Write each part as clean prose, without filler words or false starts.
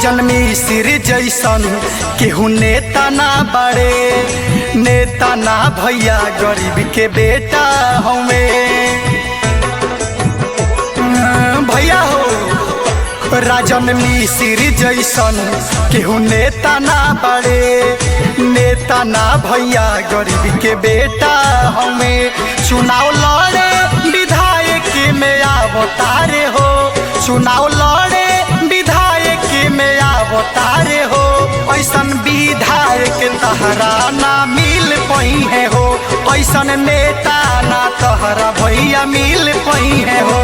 राजन मिश्र जैसन केहू नेता ना बड़े, नेता ना भैया गरीब के बेटा हमें भैया हो। राजन मिश्र जैसन केहू नेता ना बड़े, नेता ना भैया गरीब के बेटा हमें। चुनाव लड़े विधायक में अवतारे हो, चुनाव लड़े विधायक में अवतारे हो। ऐसन विधायक तहरा ना मिल पई है हो, ऐसन नेता ना तहरा भैया मिल पई है हो।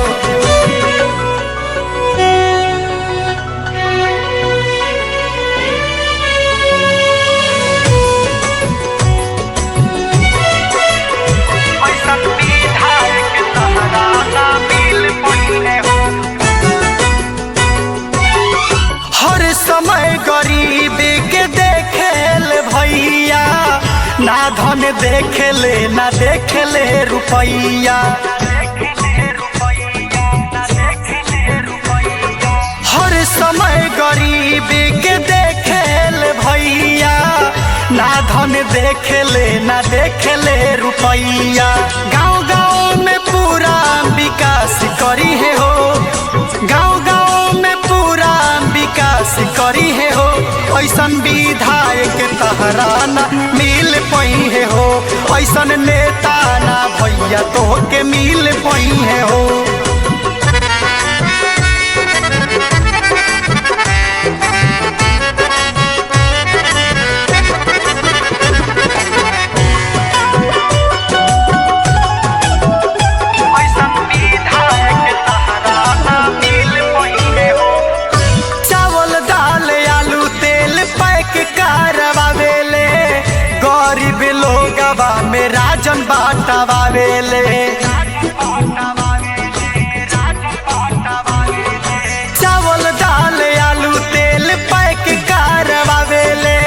समय गरीब के देखेल भैया, ना धन देखेले ना देखेले रुपैया। हर समय गरीब के देखेल भैया, ना धन देखेले ना देखेले रुपैया। गाँव गाँव में पूरा विकास करी है हो, गाँव गाँव में पूरा विकास करी है हो। ऐसन विधायक तहरा ना मिल पई है हो, ऐसन नेता ना भैया तो के मिल पई है हो। में राजन बाटावेले, चावल दाल आलू तेल पैक करवावेले।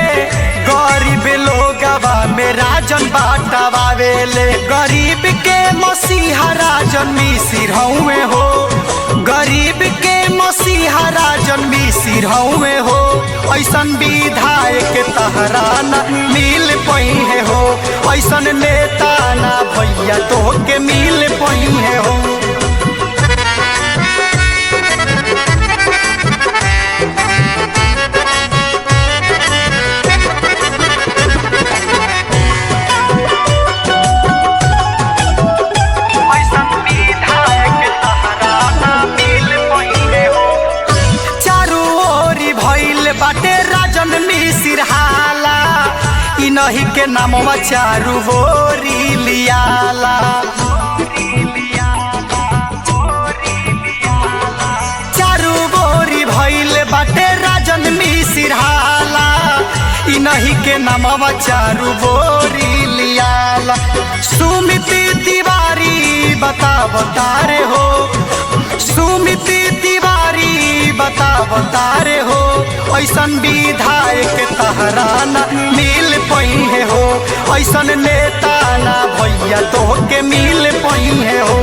गरीब लोगवा में राजन बाटावेले। गरीब के मसीहा राजन मिश्र हउए हो, गरीब के मसीहा राजन मिश्र हउए हो। ऐसन विधायक तहरा ना मिल पई है हो, ऐसन नेता ना भैया तो के मिल पई है हो। बाटे राजन मिश्र हाला, इन्हीं के नामवा चारू बोरी लियाला। चारू बोरी भइल बाटे राजन मिश्र हाला, इन्हीं के नामवा चारू बोरी लियाला। सुमिति तिवारी बता बतारे हो, सुमिति तिवारी बता बतारे हो। ऐसन विधायक तहरा ना मिल पई है हो, ऐसन नेता ना भैया तो के मिल पई है हो।